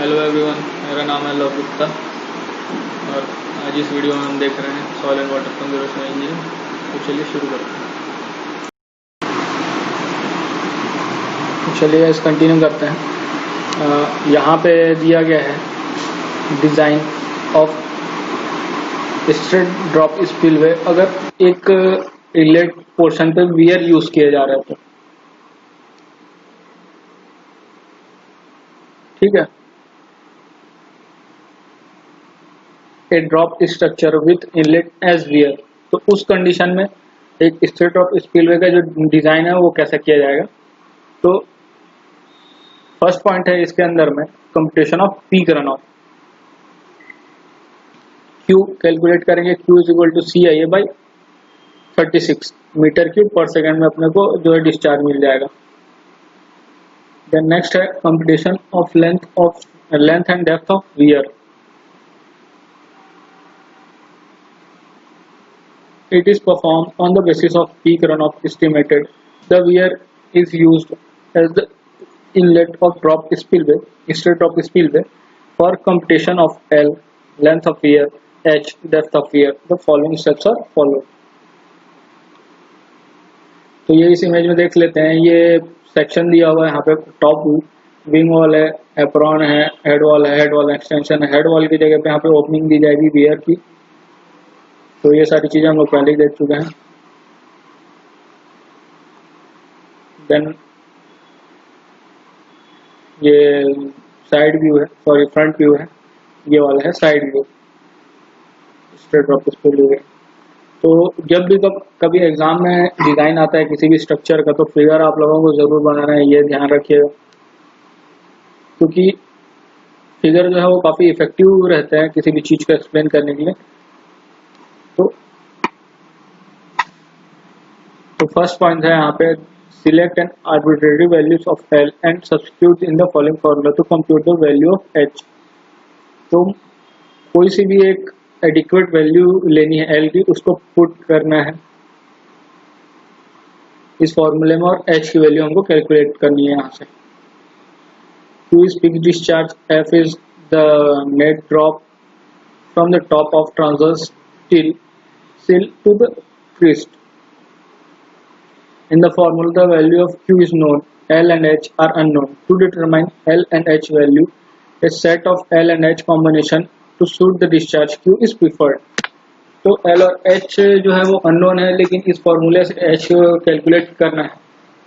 Hello everyone, मेरा नाम है लव गुप्ता और आज इस वीडियो में हम देख रहे हैं soil and water conservation engineering. तो चलिए शुरू करते हैं। चलिए इस कंटिन्यू करते हैं। यहाँ पे दिया गया है design of straight drop spillway. अगर एक इनलेट पोर्शन पे वियर यूज़ किया जा रहा है तो ठीक है। A drop structure with inlet as weir, तो उस कंडीशन में एक स्ट्रेट ड्रॉप स्पिलवे का जो डिज़ाइन है वो कैसे किया जाएगा। तो फर्स्ट पॉइंट है इसके अंदर में computation of peak run off. Q calculate करेंगे, Q is equal to C I A by 36 metre cube पर सेकेंड में अपने को जो है डिस्चार्ज मिल जाएगा। देन नेक्स्ट है computation of length and depth of weir. It is performed on the basis of peak runoff estimated. The weir is used as the inlet of drop spillway, straight drop spillway, for computation of L, length of weir, H, depth of weir. The following steps are followed. तो ये इस image में देख लेते हैं। ये section दिया हुआ है, यहाँ पे टॉप विंग वॉल है, एप्रॉन है, हेड वॉल एक्सटेंशन है। हेड वॉल की जगह पे यहाँ पे ओपनिंग दी जाएगी वियर की। तो ये सारी चीज़ें हम लोग पहले ही देख चुके हैं। देन ये साइड व्यू है, सॉरी फ्रंट व्यू है, ये वाला है side view straight drop spillway. तो जब भी कभी एग्जाम में डिज़ाइन आता है किसी भी स्ट्रक्चर का, तो फिगर आप लोगों को ज़रूर बनाना है, ये ध्यान रखिएगा, क्योंकि फिगर जो है वो काफ़ी इफेक्टिव रहते हैं किसी भी चीज़ को एक्सप्लेन करने के लिए। तो फर्स्ट पॉइंट है यहाँ पे select an arbitrary values of L and substitute in the following formula to compute the value of H. तो कोई सी भी एक एडिक्वेट वैल्यू लेनी है एल की, उसको पुट करना है इस फॉर्मूले में और एच की वैल्यू हमको कैलकुलेट करनी है। यहाँ से Q is peak discharge, F is the net drop from the top of transverse sill to the crest. In the formula, the value of Q is known, L and H are unknown. To determine L and H value, a set of L and H combination to suit the discharge Q is preferred. तो L और H जो है वो unknown है, लेकिन इस फॉर्मूले से H कैलकुलेट करना है।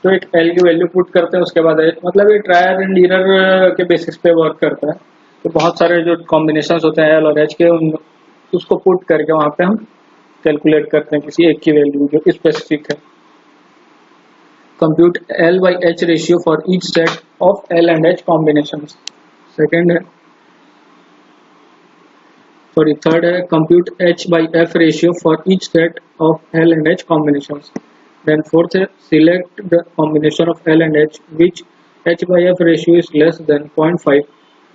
तो एक L की वैल्यू पुट करते हैं, उसके बाद मतलब ये ट्रायल एंड एरर के बेसिस पे वर्क करता है। तो बहुत सारे जो कॉम्बिनेशन होते हैं L और H के, उसको पुट करके वहाँ पे हम कैलकुलेट करते हैं किसी एक की वैल्यू जो स्पेसिफिक है। Compute L by H ratio for each set of L and H combinations. Third है compute H by F ratio for each set of L and H combinations. Then fourth है select the combination of L and H which H by F ratio is less than 0.5.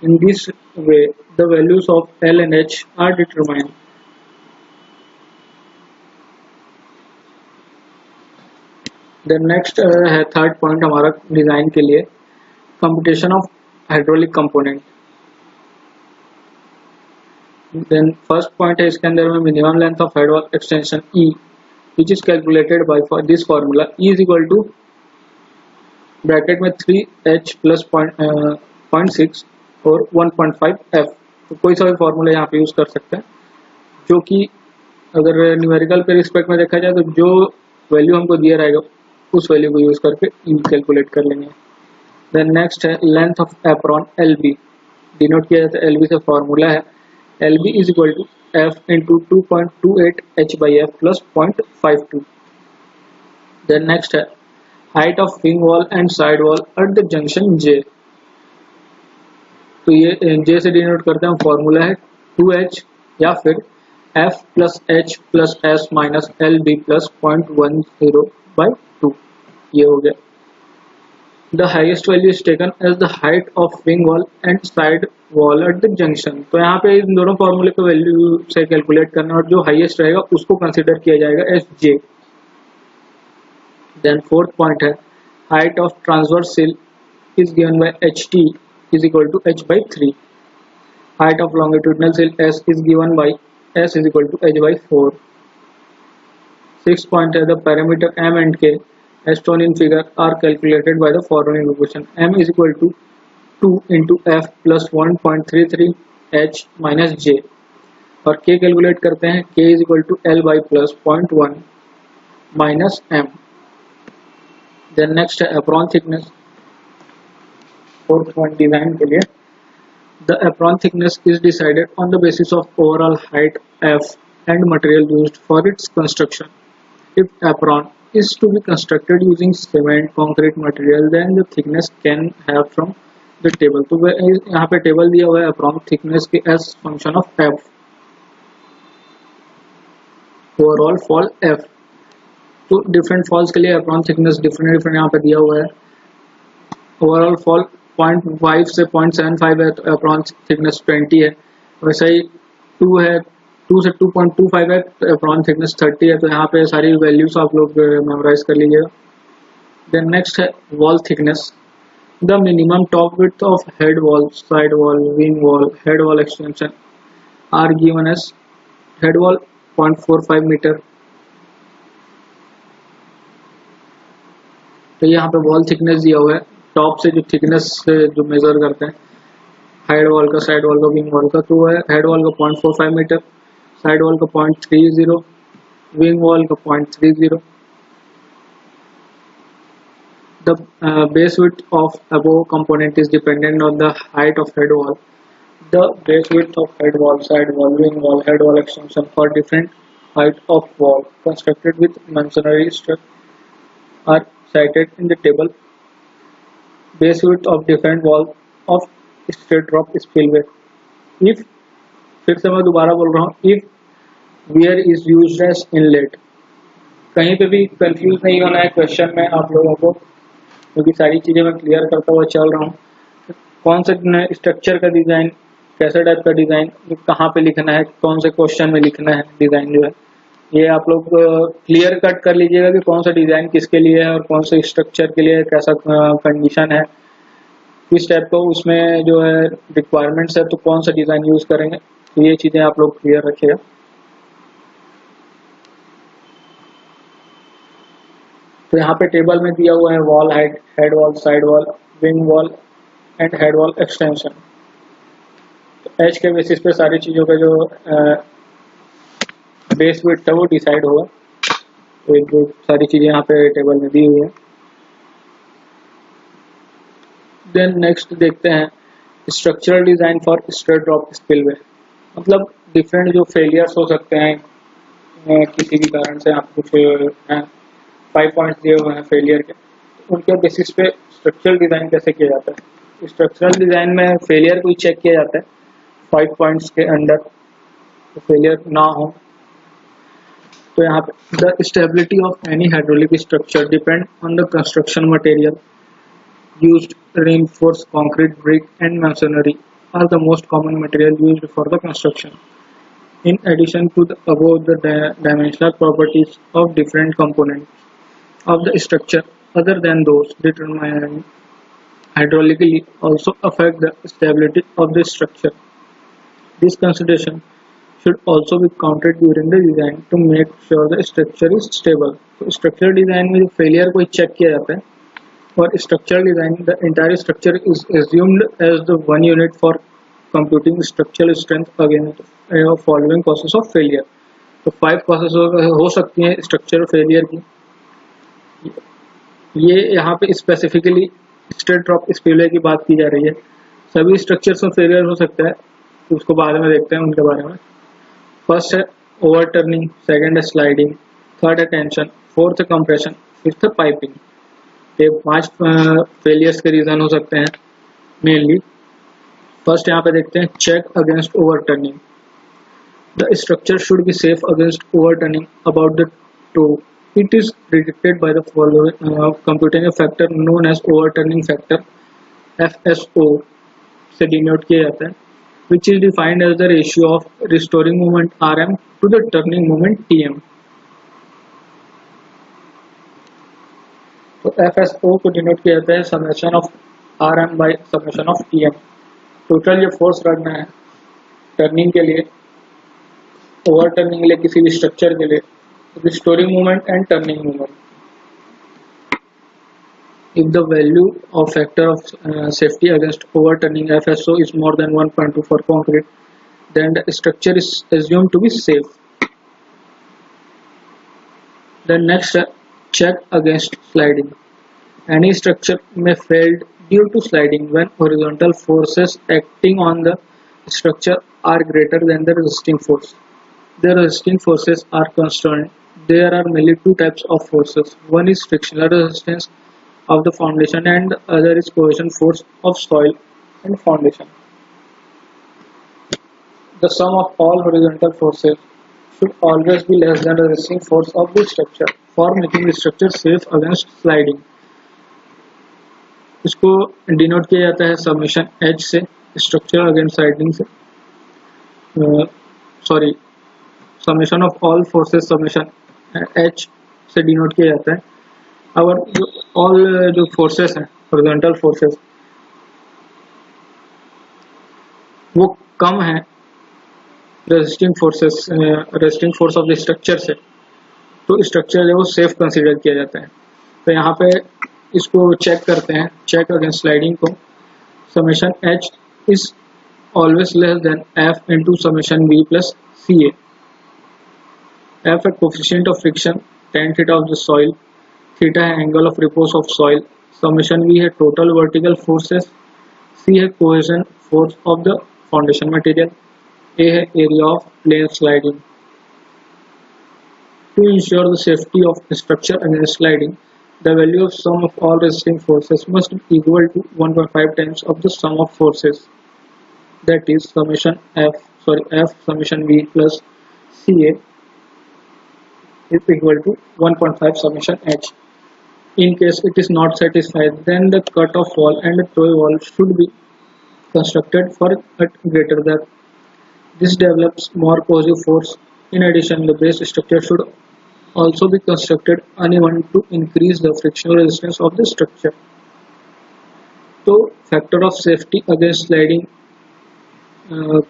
In this way, the values of L and H are determined. Then next है third point हमारा design के लिए computation of hydraulic component. Then first point है इसके अंदर में minimum length of head wall extension E which is calculated by this formula E is equal to bracket में 3H plus 0.6 और 1.5 F। तो कोई सा भी फॉर्मूला यहाँ पे यूज़ कर सकते हैं, जो कि अगर न्यूमेरिकल के रिस्पेक्ट में देखा जाए तो जो वैल्यू हमको दिया रहेगा उस वैल्यू को यूज़ करके कैलकुलेट कर लेंगे। देन नेक्स्ट है length of apron LB, denote किया जाता है LB से। फॉर्मूला है LB is equal to F into 2.28 H by F plus 0.52। Then next है height of wing wall and side wall at the junction J। तो ये J से denote करते हैं, फॉर्मूला है 2H या फिर F plus H plus S minus LB प्लस 0.10 बाई 2। ये हो गया। The highest value is taken as the height of wing wall and side wall at the junction. तो यहाँ पे इन दोनों फॉर्मूले को वैल्यू से कैलकुलेट करना और जो हाईएस्ट रहेगा उसको कंसीडर किया जाएगा as J। Then fourth point है height of transverse sill is given by HT is equal to H by 3। Height of longitudinal sail S is given by S is equal to h by 4. 6th point है the parameter m and k as shown in figure are calculated by the following equation. M is equal to 2 into f plus 1.33 h minus j और k calculate करते हैं k is equal to l by plus 0.1 minus m. Then next है apron thickness. 4th point design के लिए the apron thickness is decided on the basis of overall height f and material used for its construction. If apron is to be constructed using cement concrete material then the thickness can have from the table. तो यहाँ पे table दिया हुआ है apron thickness के as function of f, overall fall f. तो different falls के लिए apron thickness different यहाँ पे दिया हुआ है. overall fall 0.5 से 0.75 है तो apron thickness 20 है. वैसे ही 2 है 2 से 2.25 है तो apron thickness 30 है. तो यहाँ पे सारी वैल्यूज आप लोग मेमोराइज कर लीजिएगा. देन नेक्स्ट है wall thickness. The minimum top width of head wall, side wall, wing wall, head wall extension are given as head wall 0.45 metre. तो यहाँ पे wall thickness दिया हुआ है. टॉप से जो थिकनेस जो मेजर करते हैं हेड वॉल का, साइड वॉल का, विंग वॉल का, तो है हेड वॉल का 0.45 मीटर, साइड वॉल का 0.30, विंग वॉल का 0.30. The base width of above component is dependent on the height of head wall. The base width of head wall, side wall, wing wall, head wall extension for different height of wall constructed with masonry structure are cited in the table. Base width of different wall of straight drop spillway. If फिर से मैं दोबारा बोल रहा हूँ, if weir is used as inlet. कहीं पे भी कंफ्यूज नहीं होना है क्वेश्चन में आप लोगों को, क्योंकि सारी चीजें मैं क्लियर करता हुआ चल रहा हूँ. कौन से स्ट्रक्चर का डिजाइन, कैसे टाइप का डिजाइन, कहाँ पे लिखना है, कौन से क्वेश्चन में लिखना है डिजाइन जो है, ये आप लोग क्लियर कट कर लीजिएगा कि कौन सा डिजाइन किसके लिए है और कौन से स्ट्रक्चर के लिए कैसा कंडीशन है, किस टाइप का उसमें जो है रिक्वायरमेंट्स है, तो कौन सा डिजाइन यूज करेंगे. तो ये चीजें आप लोग क्लियर रखिएगा. तो यहाँ पे टेबल में दिया हुआ है wall height, head wall, side wall, wing wall and head wall extension. तो एच के बेसिस पे सारी चीजों का जो बेस विड्थ है वो डिसाइड होगा. तो जो सारी चीजें यहाँ पे टेबल में दी हुई है. देन नेक्स्ट देखते हैं structural design for straight drop spillway. मतलब डिफरेंट जो फेलियर्स हो सकते हैं किसी भी कारण से, आप कुछ 5 पॉइंट्स दिए हुए हैं फेलियर के, उनके बेसिस पे स्ट्रक्चरल डिजाइन कैसे किया जाता है. स्ट्रक्चरल डिजाइन में फेलियर को चेक किया जाता है 5 पॉइंट्स के अंडर, तो फेलियर ना हो. तो यहाँ पे the stability of any hydraulic structure depend on the construction material used. Reinforced concrete, brick and masonry are the most common material used for the construction. In addition to the above, the dimensional properties of different components of the structure other than those determined hydraulically also affect the stability of the structure. This consideration should also be counted during the design to make sure the structure is stable. तो structural design में जो failure को check किया जाता है, और structural design the entire structure is assumed as the one unit for computing structural strength against following causes of failure. तो 5 causes हो सकती हैं structural failure की. ये यहाँ पे स्पेसिफिकली स्ट्रेट ड्रॉप स्पिलवे की बात की जा रही है. सभी स्ट्रक्चर्स में फेलियर हो सकता है, तो उसको बाद में देखते हैं उनके बारे में. फर्स्ट है ओवरटर्निंग, सेकंड है स्लाइडिंग, थर्ड है टेंशन, फोर्थ है कंप्रेशन, फिफ्थ है पाइपिंग. ये 5 फेलियर्स के रीजन हो सकते हैं मेनली. फर्स्ट यहाँ पे देखते हैं check against overturning. The structure should be safe against overturning about the toe. It is predicted by the following computing a factor known as overturning factor, FSO से denote किया जाता है, which is defined as the ratio of restoring moment RM to the turning moment TM. तो FSO को denote किया जाता है summation of RM by summation of TM. Total ये फोर्स रखना है टर्निंग के लिए, ओवर टर्निंग के लिए, किसी भी स्ट्रक्चर के लिए, restoring movement and turning movement. If the value of factor of safety against overturning FSO is more than 1.2 for concrete, then the structure is assumed to be safe. Then next, check against sliding. Any structure may fail due to sliding when horizontal forces acting on the structure are greater than the resisting force. The resisting forces are constant. There are mainly two types of forces. One is frictional resistance of the foundation and the other is cohesion force of soil and foundation. The sum of all horizontal forces should always be less than the resisting force of the structure for making the structure safe against sliding. इसको denote किया जाता है summation H से, structure against sliding से, sorry summation of all forces summation H से denote किया जाता है. और ऑल जो फोर्सेस हैं हॉरिजॉन्टल फोर्सेस वो कम है resisting force of the structure से, तो स्ट्रक्चर जो सेफ कंसीडर किया जाता है. तो यहाँ पे इसको चेक करते हैं, चेक अगेंस्ट स्लाइडिंग को. Summation H is always less than F into summation V plus CA. F है coefficient of friction, tan theta of the soil, theta है angle of repose of soil, summation V है total vertical forces, C है cohesion force of the foundation material, A है area of plane sliding. To ensure the safety of the structure against sliding, the value of sum of all resisting forces must be equal to 1.5 times of the sum of forces. That is F summation V plus CA is equal to 1.5 summation H. In case it is not satisfied, then the cut-off wall and the toy wall should be constructed for a greater depth. This develops more cohesive force. In addition, the base structure should also be constructed uneven to increase the frictional resistance of the structure. तो factor of safety against sliding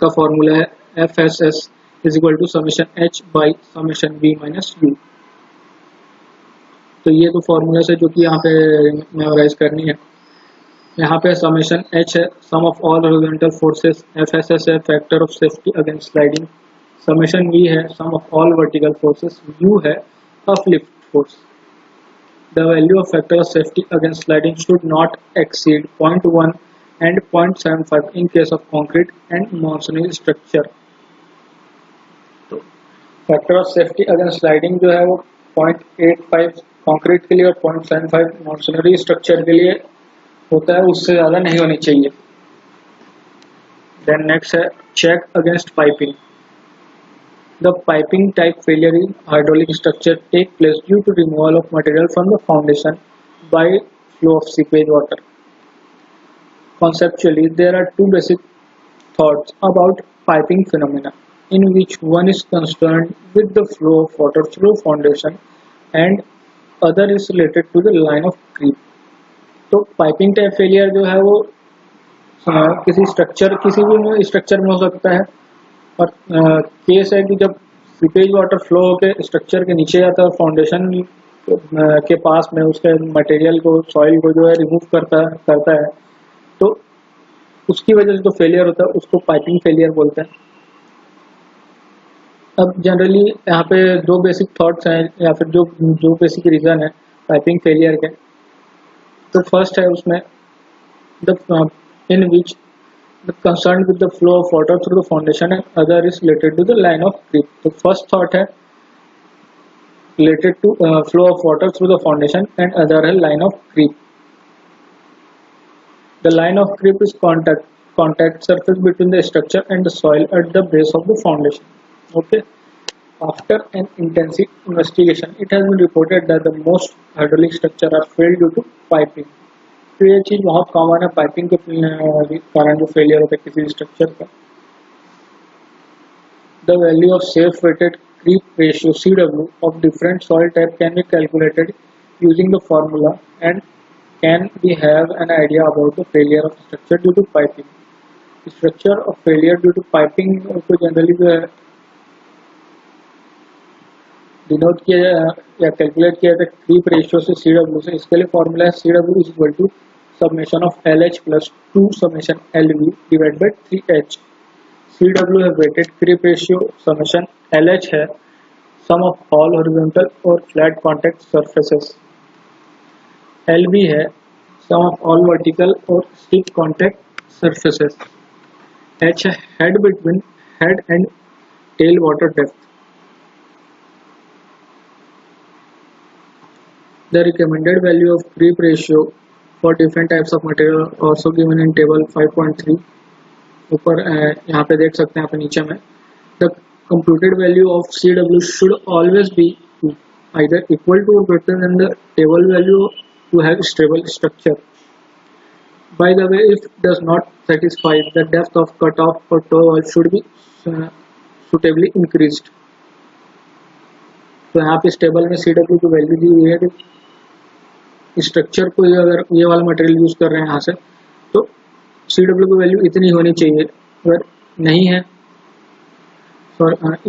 का formula है FSS is equal to summation H by summation V minus U. तो ये तो formula है जो कि यहाँ पे मेमोराइज करनी है. यहाँ पे समेशन H है sum of all horizontal forces, FSS है factor of safety against sliding, summation V है sum of all vertical forces, U है uplift force. The value of factor of safety against sliding should not exceed 0.1 and 0.75 in case of concrete and masonry structure. तो factor of safety against sliding जो है वो 0.85 concrete के लिए और 0.75 masonry structure के लिए होता है, उससे ज़्यादा नहीं होनी चाहिए. Then next है check against piping. The piping type failure in hydraulic structure take place due to removal of material from the foundation by flow of seepage water. Conceptually, there are two basic thoughts about piping phenomena, in which one is concerned with the flow of water through foundation and other is related to the line of creep. तो piping type failure जो है वो किसी भी structure में हो सकता है, और केस है कि जब सीपेज वाटर फ्लो होकर स्ट्रक्चर के नीचे जाता है और फाउंडेशन के पास में उसके मटेरियल को, सॉइल को जो है रिमूव करता है, तो उसकी वजह से जो फेलियर होता है उसको पाइपिंग फेलियर बोलते हैं. अब जनरली यहाँ पे दो बेसिक थॉट्स हैं या फिर जो बेसिक रीज़न है पाइपिंग फेलियर के. तो फर्स्ट है उसमें in which the concerned with the flow of water through the foundation and other is related to the line of creep. The first thought है related to flow of water through the foundation and other है line of creep. The line of creep is contact surface between the structure and the soil at the base of the foundation. Okay. After an intensive investigation, it has been reported that the most hydraulic structure are failed due to piping. तो ये चीज़ बहुत common है piping के कारण जो failure होता है किसी स्ट्रक्चर का. The value of safe weighted creep ratio CW of different soil type can be calculated using the formula and can we have an idea about the failure of structure due to piping. Structure of failure due to piping को generally जो है denote किया या calculate किया जाता है creep ratio से CW से। इसके लिए फॉर्मूला है CW is equal to summation of LH plus 2 summation LV divided by 3H। CW है weighted creep ratio, summation LH है sum of all horizontal और flat contact surfaces, LV है sum of all vertical और stiff contact surfaces, H है head between head and tail water depth। The recommended value of creep ratio for different types of material also given in table 5.3। ऊपर यहाँ पे देख सकते हैं आप नीचे में। The computed value of CW should always be either equal to or greater than the table value to have stable structure। By the way, if does not satisfy, the depth of cutoff for toe wall should be suitably increased। तो यहाँ पे इस table में CW की value दी हुई है कि structure को अगर ये वाला मटेरियल यूज कर रहे हैं यहाँ से तो CW की वैल्यू इतनी होनी चाहिए, अगर नहीं है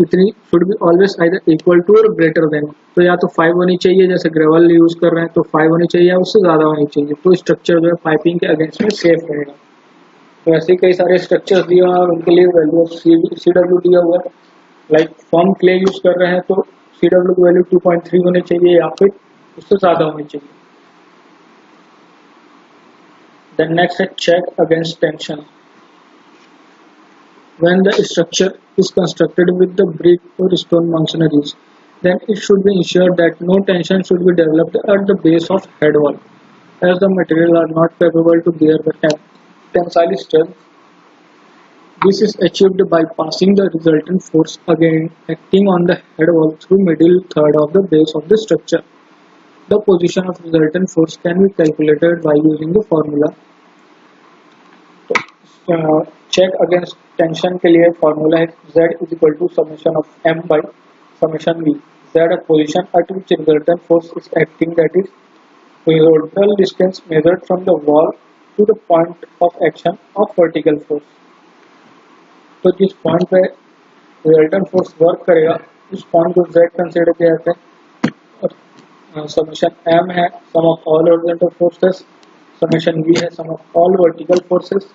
इतनी should be always either equal to और ग्रेटर देन। तो या तो 5 होनी चाहिए, जैसे ग्रेवल यूज कर रहे हैं तो 5 होनी चाहिए या उससे ज़्यादा होनी चाहिए, तो स्ट्रक्चर जो है पाइपिंग के अगेंस्ट में सेफ रहेगा। तो ऐसे कई सारे स्ट्रक्चर्स दिए हुए हैं और उनके लिए वैल्यू ऑफ CW दिया हुआ है। लाइक फॉर्म क्ले यूज कर रहे हैं तो CW की वैल्यू 2.3 होनी चाहिए या फिर उससे ज़्यादा होनी चाहिए। Then next is check against tension। When the structure is constructed with the brick or stone masonries, then it should be ensured that no tension should be developed at the base of head wall, as the material are not capable to bear the tensile strength. This is achieved by passing the resultant force again acting on the head wall through middle third of the base of the structure. The position of resultant force can be calculated by using the formula। Check against tension के लिए formula है Z is equal to summation of M by summation V। Z position at which resultant force is acting, that is horizontal distance measured from the wall to the point of action of vertical force। तो जिस point पे resultant force work करेगा उस point को Z consider किया जाता है। और समेशन M है sum of all horizontal forces, summation V है sum of all vertical forces.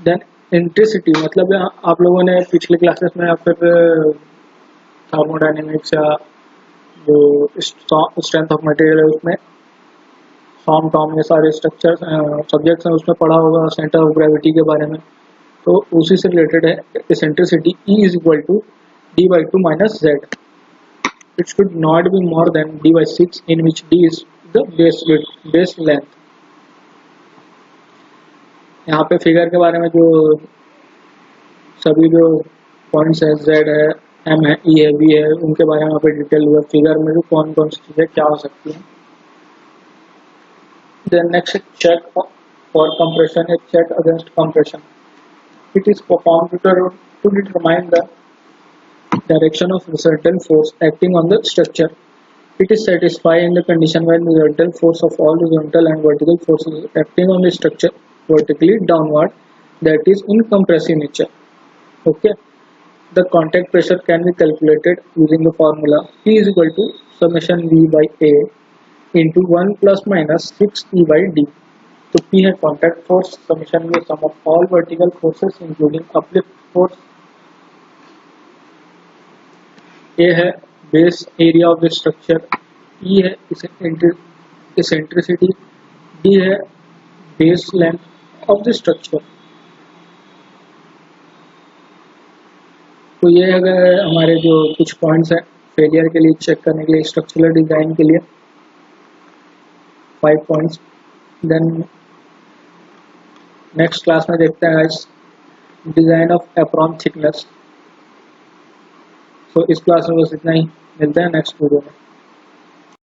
Then intensity मतलब आप लोगों ने पिछले क्लासेस में या फिर थर्मोडायनेमिक्स या जो स्ट्रेंथ ऑफ मटेरियल है उसमें फॉर्म टॉम ये सारे स्ट्रक्चर सब्जेक्ट्स हैं उसमें पढ़ा होगा सेंटर ऑफ ग्रेविटी के बारे में। तो उसी से रिलेटेड है eccentricity E is equal to d/2 minus Z। It should not be more than d/6 in which d is the base length. यहाँ पे फिगर के बारे में जो सभी जो पॉइंट्स है Z है M है E है V है उनके बारे में यहाँ पे डिटेल हुआ फिगर में जो कौन कौन सी चीज़ें क्या हो सकती हैं। Then next check for compression है check against compression. It is performed to determine the direction of resultant force acting on the structure। It is satisfied in the condition when the resultant force of all horizontal and vertical forces acting on the structure vertically downward, that is in compressive nature। Okay, the contact pressure can be calculated using the formula P is equal to summation V by A into 1 plus minus 6E by D। तो P है contact force, summation V sum of all vertical forces including uplift force, A है base area of the structure, E है eccentricity, D है base length of the structure। तो ये अगर हमारे जो कुछ पॉइंट्स हैं फेलियर के लिए चेक करने के लिए स्ट्रक्चरल डिजाइन के लिए 5 पॉइंट्स। देन नेक्स्ट क्लास में देखते हैं guys design of apron thickness. तो इस क्लास में बस इतना ही, मिलते हैं नेक्स्ट वीडियो में।